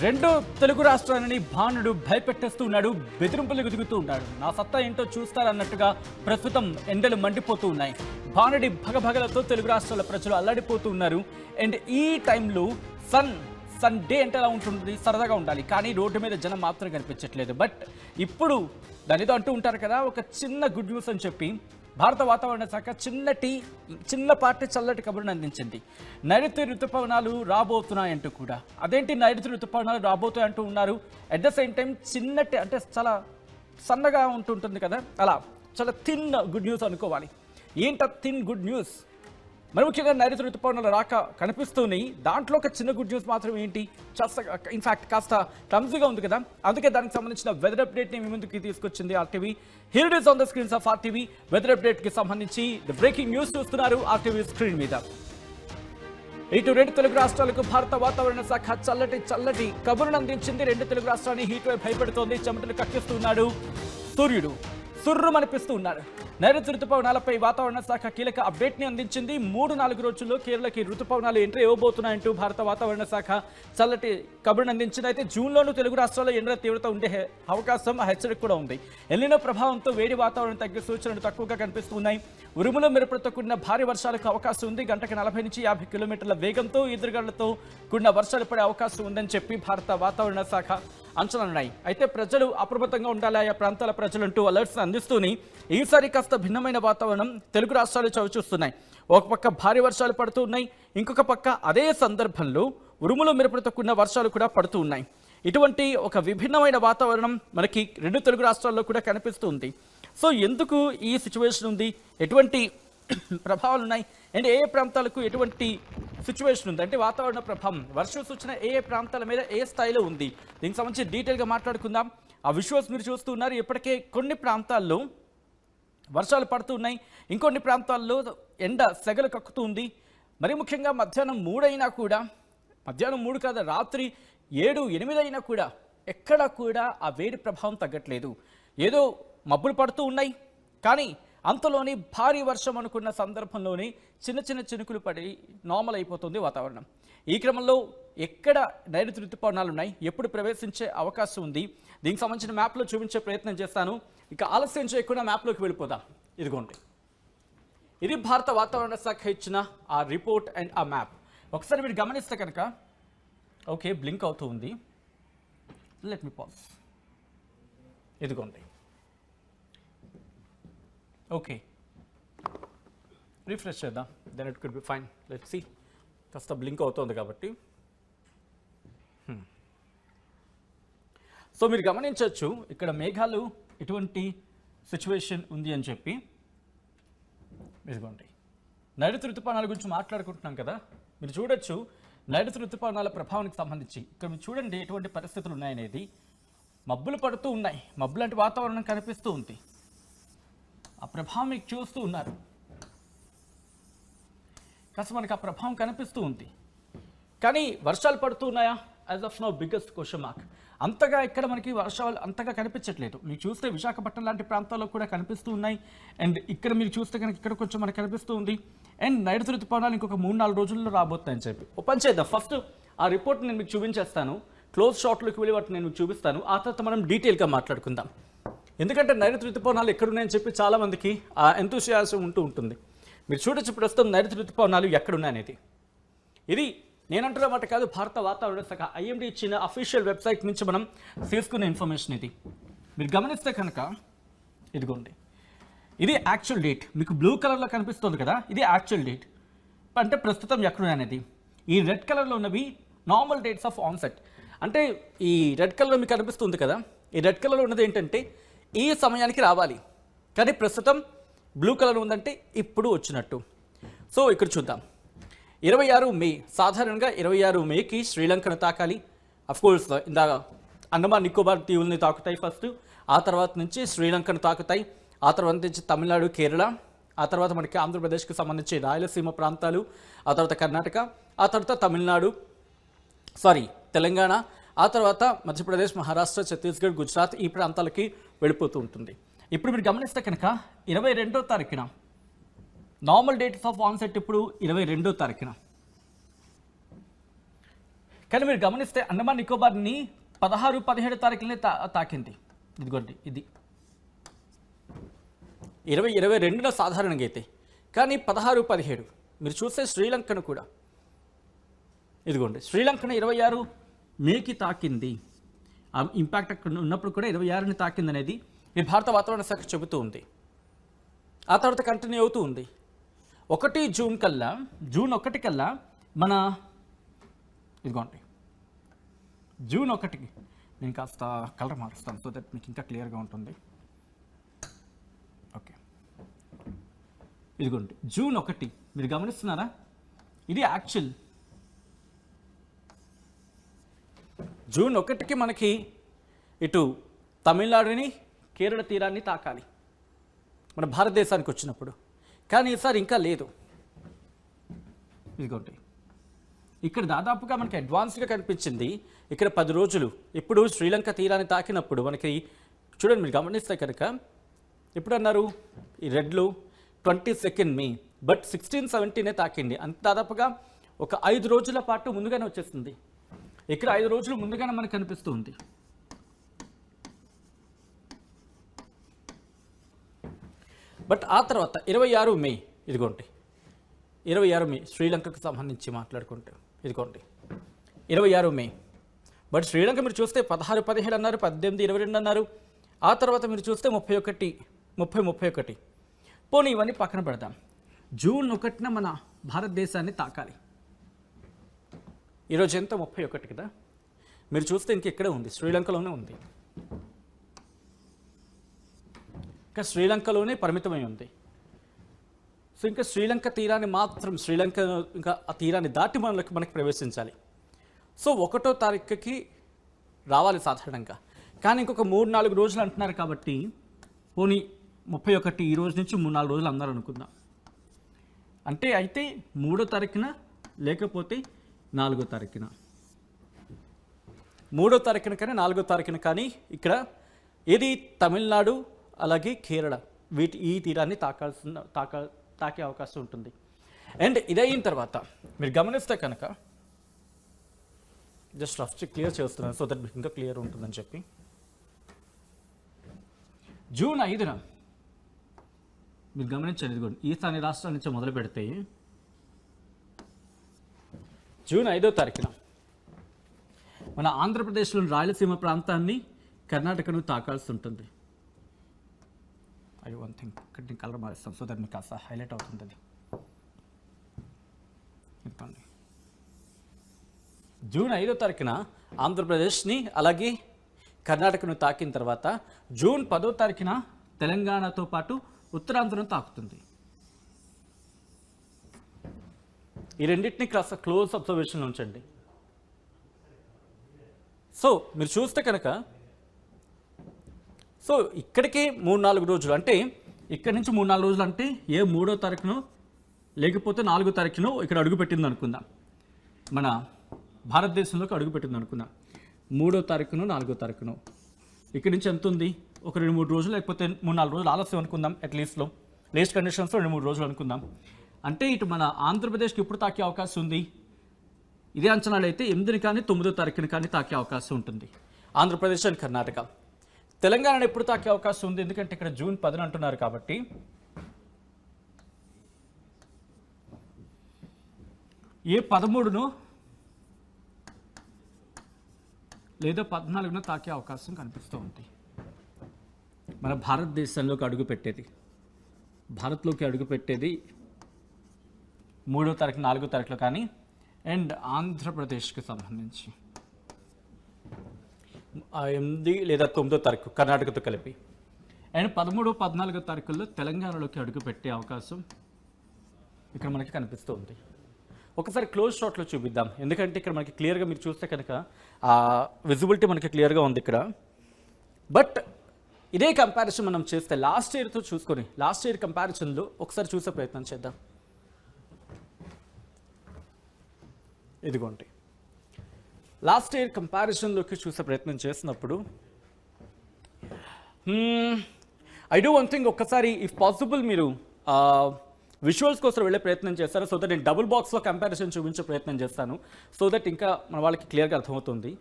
రెండు తెలుగు రాష్ట్రాలని భానుడు భయపెట్టేస్తూ ఉన్నాడు, బెదిరింపులకు దిగుతూ ఉన్నాడు. నా సత్తా ఏంటో చూస్తారన్నట్టుగా ప్రస్తుతం ఎండలు మండిపోతూ ఉన్నాయి. భానుడి భగభగలతో తెలుగు రాష్ట్రాల ప్రజలు అల్లాడిపోతూ ఉన్నారు. అండ్ ఈ టైంలో సండే అంటే ఎలా ఉంటుంది, సరదాగా ఉండాలి, కానీ రోడ్డు మీద జనం మాత్రం కనిపించట్లేదు. బట్ ఇప్పుడు దానితో అంటూ ఉంటారు కదా, ఒక చిన్న గుడ్ న్యూస్ అని చెప్పి భారత వాతావరణ శాఖ చిన్నపాటి చల్లటి కబురును అందించింది. నైరుతి ఋతుపవనాలు రాబోతున్నాయంటూ కూడా. అదేంటి నైరుతి ఋతుపవనాలు రాబోతాయంటూ ఉన్నారు. అట్ ద సేమ్ టైం చిన్నటి అంటే చాలా సన్నగా ఉంటుంటుంది కదా, అలా చాలా థిన్ గుడ్ న్యూస్ అనుకోవాలి. ఏంట థిన్ గుడ్ న్యూస్? మరి ముఖ్యంగా నైరుతి ఋతుపవనాలు రాక కనిపిస్తున్నాయి. దాంట్లో ఒక చిన్న గుడ్ న్యూస్ మాత్రం ఏంటి, ఇన్ఫాక్ట్ కాస్త క్లమ్జీగా ఉంది కదా, అందుకే దానికి సంబంధించిన వెదర్ అప్డేట్ని మీ ముందుకి తీసుకొచ్చింది RTV. Here it is on the screens of RTV. Weather అప్డేట్కి సంబంధించి ద బ్రేకింగ్ న్యూస్ చూస్తున్నారు ఆర్టీవీ స్క్రీన్ మీద. ఇటు రెండు తెలుగు రాష్ట్రాలకు భారత వాతావరణ శాఖ చల్లటి కబురును అందించింది. రెండు తెలుగు రాష్ట్రాన్ని హీట్ వేవ్ భయపెడుతోంది. చెమటలు కక్కిస్తున్నాడు సూర్యుడు, సుర్రుమనిపిస్తూ ఉన్నాడు. నైరుతి ఋతుపవనాలపై వాతావరణ శాఖ కీలక అప్డేట్ని అందించింది. 3-4 రోజుల్లో కేరళకి ఋతుపవనాలు ఎంట్రీ ఇవ్వబోతున్నాయంటూ భారత వాతావరణ శాఖ చల్లటి కబురును అందించింది. అయితే జూన్లోనూ తెలుగు రాష్ట్రాల్లో ఎండల తీవ్రత ఉండే అవకాశం, హెచ్చరిక కూడా ఉంది. ఎల్నినో ప్రభావంతో వేడి వాతావరణం తగ్గే సూచనలు తక్కువగా కనిపిస్తున్నాయి. ఉరుములు మెరుపులతో కూడిన భారీ వర్షాలకు అవకాశం ఉంది. గంటకు 40 నుంచి 50 కిలోమీటర్ల వేగంతో ఎదురుగాళ్లతో కూడిన వర్షాలు పడే అవకాశం ఉందని చెప్పి భారత వాతావరణ శాఖ అంచనాలున్నాయి. అయితే ప్రజలు అప్రమత్తంగా ఉండాలి. ఆయా ప్రాంతాల ప్రజలంటూ అలర్ట్స్ అందిస్తూనే ఈసారి కాస్త భిన్నమైన వాతావరణం తెలుగు రాష్ట్రాలు చవిచూస్తున్నాయి. ఒక పక్క భారీ వర్షాలు పడుతూ ఉన్నాయి, ఇంకొక పక్క అదే సందర్భంలో ఉరుములు మెరుపులతో కూడిన వర్షాలు కూడా పడుతూ ఉన్నాయి. ఇటువంటి ఒక విభిన్నమైన వాతావరణం మనకి రెండు తెలుగు రాష్ట్రాల్లో కూడా కనిపిస్తుంది. సో ఎందుకు ఈ సిచ్యువేషన్ ఉంది, ఎటువంటి ప్రభావాలు ఉన్నాయి, అండ్ ఏ ప్రాంతాలకు ఎటువంటి సిచ్యువేషన్ ఉంది అంటే వాతావరణ ప్రభావం, వర్ష సూచన ఏ ప్రాంతాల మీద ఏ స్థాయిలో ఉంది, దీనికి సంబంధించి డీటెయిల్గా మాట్లాడుకుందాం. ఆ విజువల్స్ మీరు చూస్తూ ఉన్నారు. ఇప్పటికే కొన్ని ప్రాంతాల్లో వర్షాలు పడుతూ ఉన్నాయి, ఇంకొన్ని ప్రాంతాల్లో ఎండ సెగలు కక్కుతూ ఉంది. మరి ముఖ్యంగా మధ్యాహ్నం 3 అయినా కూడా, మధ్యాహ్నం 3 కాదు, రాత్రి 7-8 అయినా కూడా ఎక్కడ కూడా ఆ వేడి ప్రభావం తగ్గట్లేదు. ఏదో మబ్బులు పడుతూ ఉన్నాయి, కానీ అంతలోని భారీ వర్షం అనుకున్న సందర్భంలోనే చిన్న చినుకులు పడి నార్మల్ అయిపోతుంది వాతావరణం. ఈ క్రమంలో ఎక్కడ నైరుతి ఋతుపవనాలు ఉన్నాయి, ఎప్పుడు ప్రవేశించే అవకాశం ఉంది, దీనికి సంబంధించిన మ్యాప్లో చూపించే ప్రయత్నం చేస్తాను. ఇక ఆలస్యం చేయకుండా మ్యాప్లోకి వెళ్ళిపోదాం. ఇదిగోండి, ఇది భారత వాతావరణ శాఖ ఇచ్చిన ఆ రిపోర్ట్ అండ్ ఆ మ్యాప్. ఒకసారి మీరు గమనిస్తే కనుక, ఓకే బ్లింక్ అవుతూ ఉంది, లెట్ మీ పాజ్. ఇదిగోండి, ఓకే రిఫ్రెష్ చేద్దాం, then it could be fine. Let see, కాస్త బ్లింక్ అవుతుంది కాబట్టి. సో మీరు గమనించవచ్చు ఇక్కడ మేఘాలు ఎటువంటి సిచ్యువేషన్ ఉంది అని చెప్పి. ఇదిగోండి, నైరుతి ఋతుపవనాల గురించి మాట్లాడుకుంటున్నాం కదా, మీరు చూడొచ్చు నైరుతి ఋతుపవనాల ప్రభావానికి సంబంధించి ఇక్కడ మీరు చూడండి ఎటువంటి పరిస్థితులు ఉన్నాయనేది. మబ్బులు పడుతూ ఉన్నాయి, మబ్బు లాంటి వాతావరణం కనిపిస్తూ ఉంది. ఆ ప్రభావం మీకు చూస్తూ ఉన్నారు, కాస్త మనకి ఆ ప్రభావం కనిపిస్తూ ఉంది. కానీ వర్షాలు పడుతూ ఉన్నాయా? As of now biggest question mark. అంతగా ఇక్కడ మనకి వర్షాలు అంతగా కనిపించట్లేదు. మీరు చూస్తే విశాఖపట్నం లాంటి ప్రాంతాల్లో కూడా కనిపిస్తూ ఉన్నాయి. అండ్ ఇక్కడ మీరు చూస్తే కనుక ఇక్కడ కొంచెం మనకు కనిపిస్తూ ఉంది. అండ్ నైరుతి ఋతుపవనాలు ఇంకొక 3-4 రోజుల్లో రాబోతాయని చెప్పి. ఓపెన్ చేద్దాం. ఫస్ట్ ఆ రిపోర్ట్ నేను మీకు చూపించేస్తాను, క్లోజ్ షాట్లోకి వెళ్ళి వాటిని నేను మీకు చూపిస్తాను. ఆ తర్వాత మనం డీటెయిల్గా మాట్లాడుకుందాం. ఎందుకంటే నైరుతి ఋతుపవనాలు ఎక్కడున్నాయని చెప్పి చాలామందికి ఆ ఎంతూసియాసం ఉంటుంది. మీరు చూడొచ్చు ప్రస్తుతం నైరుతి ఋతుపవనాలు ఎక్కడున్నాయనేది. ఇది నేనంటున్న మాట కాదు, భారత వాతావరణ శాఖ ఐఎండీ ఇచ్చిన అఫీషియల్ వెబ్సైట్ నుంచి మనం తీసుకున్న ఇన్ఫర్మేషన్ ఇది. మీరు గమనిస్తే కనుక ఇదిగోండి, ఇది యాక్చువల్ డేట్. మీకు బ్లూ కలర్లో కనిపిస్తుంది కదా, ఇది యాక్చువల్ డేట్ అంటే ప్రస్తుతం ఎక్కడున్నాయనేది. ఈ రెడ్ కలర్లో ఉన్నవి నార్మల్ డేట్స్ ఆఫ్ ఆన్సెట్. అంటే ఈ రెడ్ కలర్లో మీకు కనిపిస్తుంది కదా, ఈ రెడ్ కలర్లో ఉన్నది ఏంటంటే ఈ సమయానికి రావాలి, కానీ ప్రస్తుతం బ్లూ కలర్ ఉందంటే ఇప్పుడు వచ్చినట్టు. సో ఇక్కడ చూద్దాం, 26 మే, సాధారణంగా 26 మేకి శ్రీలంకను తాకాలి. అఫ్కోర్స్ ఇందాక అండమాన్ నికోబార్ దీవుల్ని తాకుతాయి ఫస్ట్, ఆ తర్వాత నుంచి శ్రీలంకను తాకుతాయి, ఆ తర్వాత నుంచి తమిళనాడు, కేరళ, ఆ తర్వాత మనకి ఆంధ్రప్రదేశ్కి సంబంధించి రాయలసీమ ప్రాంతాలు, ఆ తర్వాత కర్ణాటక, ఆ తర్వాత తెలంగాణ, ఆ తర్వాత మధ్యప్రదేశ్, మహారాష్ట్ర, ఛత్తీస్గఢ్, గుజరాత్ ఈ ప్రాంతాలకి వెళ్ళిపోతూ ఉంటుంది. ఇప్పుడు మీరు గమనిస్తే కనుక 22వ తారీఖున నార్మల్ డేట్స్ ఆఫ్ ఆన్సెట్ ఇప్పుడు 22వ తారీఖున. కానీ మీరు గమనిస్తే అండమాన్ నికోబార్ని 16-17 తారీఖులనే తాకింది. ఇదిగోండి, ఇది 20-22న సాధారణంగా అయితే, కానీ 16-17 మీరు చూస్తే శ్రీలంకను కూడా ఇదిగోండి, శ్రీలంకను 26 మేకి తాకింది. ఆ ఇంపాక్ట్ అక్కడ ఉన్నప్పుడు కూడా 26ని తాకింది అనేది ఈ భారత వాతావరణ శాఖ చెబుతూ ఉంది. ఆ తర్వాత కంటిన్యూ అవుతూ ఉంది. 1 జూన్ కల్లా, జూన్ 1 కల్లా మన ఇదిగోండి, జూన్ 1కి నేను కాస్త కలర్ మారుస్తాను సో దట్ మీకు ఇంకా క్లియర్గా ఉంటుంది. ఓకే, ఇదిగోండి జూన్ 1 మీరు గమనిస్తున్నారా? ఇది యాక్చువల్ జూన్ 1కి మనకి ఇటు తమిళనాడుని, కేరళ తీరాన్ని తాకాలి మన భారతదేశానికి వచ్చినప్పుడు. కానీ ఈసారి ఇంకా లేదు. ఇదిగోండి, ఇక్కడ దాదాపుగా మనకి అడ్వాన్స్గా కనిపించింది. ఇక్కడ 10 రోజులు ఇప్పుడు శ్రీలంక తీరాన్ని తాకినప్పుడు మనకి చూడండి, మీరు గమనిస్తే కనుక ఎప్పుడు అన్నారు ఈ రెడ్లు 22 మే, బట్ 16-17 తాకింది. అంత దాదాపుగా ఒక 5 రోజుల పాటు ముందుగానే వచ్చేస్తుంది. ఇక్కడ 5 రోజులు ముందుగానే మనకు కనిపిస్తూ ఉంది. బట్ ఆ తర్వాత 26 మే, ఇదిగోండి 26 మే శ్రీలంకకు సంబంధించి మాట్లాడుకుంటే ఇదిగోండి 26 మే. బట్ శ్రీలంక మీరు చూస్తే 16-17 అన్నారు, 18-22 అన్నారు. ఆ తర్వాత మీరు చూస్తే 30-31. పోనీ ఇవన్నీ పక్కన పెడదాం. జూన్ 1న మన భారతదేశాన్ని తాకాలి. ఈరోజు ఎంత 31 కదా. మీరు చూస్తే ఇంకెక్కడే ఉంది, శ్రీలంకలోనే ఉంది. ఇంకా శ్రీలంకలోనే పరిమితమై ఉంది. సో ఇంకా శ్రీలంక తీరాన్ని మాత్రం, శ్రీలంక ఇంకా ఆ తీరాన్ని దాటి మనకి ప్రవేశించాలి. సో 1వ తారీఖుకి రావాలి సాధారణంగా. కానీ ఇంకొక 3-4 రోజులు అంటున్నారు కాబట్టి పోనీ 31 ఈ రోజు నుంచి 3-4 రోజులు అన్నారు అనుకుందాం. అంటే అయితే 3వ తారీఖున లేకపోతే 4వ తారీఖున, 3వ తారీఖున కానీ 4వ తారీఖున కానీ ఇక్కడ ఏది తమిళనాడు అలాగే కేరళ ఈ తీరాన్ని తాకే అవకాశం ఉంటుంది. అండ్ ఇదయిన తర్వాత మీరు గమనిస్తే కనుక జస్ట్ రఫ్ క్లియర్ చేస్తున్నాను సో దట్ ఇంకా క్లియర్ ఉంటుందని చెప్పి. జూన్ 5న మీరు గమనించండి, ఇదిగోండి ఈశాన్య రాష్ట్రాల నుంచి మొదలు పెడితే జూన్ 5వ తారీఖున మన ఆంధ్రప్రదేశ్లోని రాయలసీమ ప్రాంతాన్ని, కర్ణాటకను తాకాల్సి ఉంటుంది. వన్ థింగ్ ఇక్కడ నేను కలర్ మారుస్తాను సో దట్ మీకు కాస్త హైలైట్ అవుతుంది. అది చెప్పండి, జూన్ 5వ తారీఖున ఆంధ్రప్రదేశ్ని అలాగే కర్ణాటకను తాకిన తర్వాత జూన్ 10వ తారీఖున తెలంగాణతో పాటు ఉత్తరాంధ్రను తాకుతుంది. ఈ రెండింటిని కాస్త క్లోజ్ అబ్జర్వేషన్లో ఉంచండి. సో మీరు చూస్తే కనుక సో ఇక్కడికి 3-4 రోజులు, అంటే ఇక్కడి నుంచి 3-4 రోజులు అంటే 3వ తారీఖును లేకపోతే 4వ తారీఖును ఇక్కడ అడుగుపెట్టింది అనుకుందాం, మన భారతదేశంలోకి అడుగుపెట్టింది అనుకుందాం. 3వ తారీఖును 4వ తారీఖును ఇక్కడి నుంచి ఎంత ఉంది, ఒక 2-3 రోజులు లేకపోతే 3-4 రోజులు ఆలస్యం అనుకుందాం. అట్లీస్ట్లో లేస్ట్ కండిషన్స్లో 2-3 రోజులు అనుకుందాం. అంటే ఇటు మన ఆంధ్రప్రదేశ్కి ఎప్పుడు తాకే అవకాశం ఉంది, ఇదే అంచనాలు అయితే 8ని కానీ 9వ తారీఖుని కానీ తాకే అవకాశం ఉంటుంది ఆంధ్రప్రదేశ్ అండ్ కర్ణాటక. తెలంగాణను ఎప్పుడు తాకే అవకాశం ఉంది, ఎందుకంటే ఇక్కడ జూన్ 10 అంటున్నారు కాబట్టి ఏ 13ను లేదా 14ను తాకే అవకాశం కనిపిస్తూ ఉంది. మన భారతదేశంలోకి అడుగుపెట్టేది, భారత్లోకి అడుగుపెట్టేది 3వ తారీఖు 4వ తారీఖులో కానీ, అండ్ ఆంధ్రప్రదేశ్కి సంబంధించి 8 లేదా 9వ తారీఖు కర్ణాటకతో కలిపి, అండ్ 13, 14 తారీఖుల్లో తెలంగాణలోకి అడుగుపెట్టే అవకాశం ఇక్కడ మనకి కనిపిస్తూ ఉంది. ఒకసారి క్లోజ్ షాట్లో చూపిద్దాం, ఎందుకంటే ఇక్కడ మనకి క్లియర్గా మీరు చూస్తే కనుక విజిబిలిటీ మనకి క్లియర్గా ఉంది ఇక్కడ. బట్ ఇదే కంపారిజన్ మనం చేస్తే లాస్ట్ ఇయర్తో చూసుకొని, లాస్ట్ ఇయర్ కంపారిజన్లో ఒకసారి చూసే ప్రయత్నం చేద్దాం. ఇదిగోండి లాస్ట్ ఇయర్ కంపారిజన్లోకి చూసే ప్రయత్నం చేసినప్పుడు ఐ డూ వన్ థింగ్, ఒక్కసారి ఇఫ్ పాసిబుల్ మీరు విజువల్స్ కోసం వెళ్ళే ప్రయత్నం చేస్తారు. సో దట్ నేను డబుల్ బాక్స్లో కంపారిజన్ చూపించే ప్రయత్నం చేస్తాను. సో దట్ ఇంకా మన వాళ్ళకి క్లియర్గా అర్థమవుతుంది.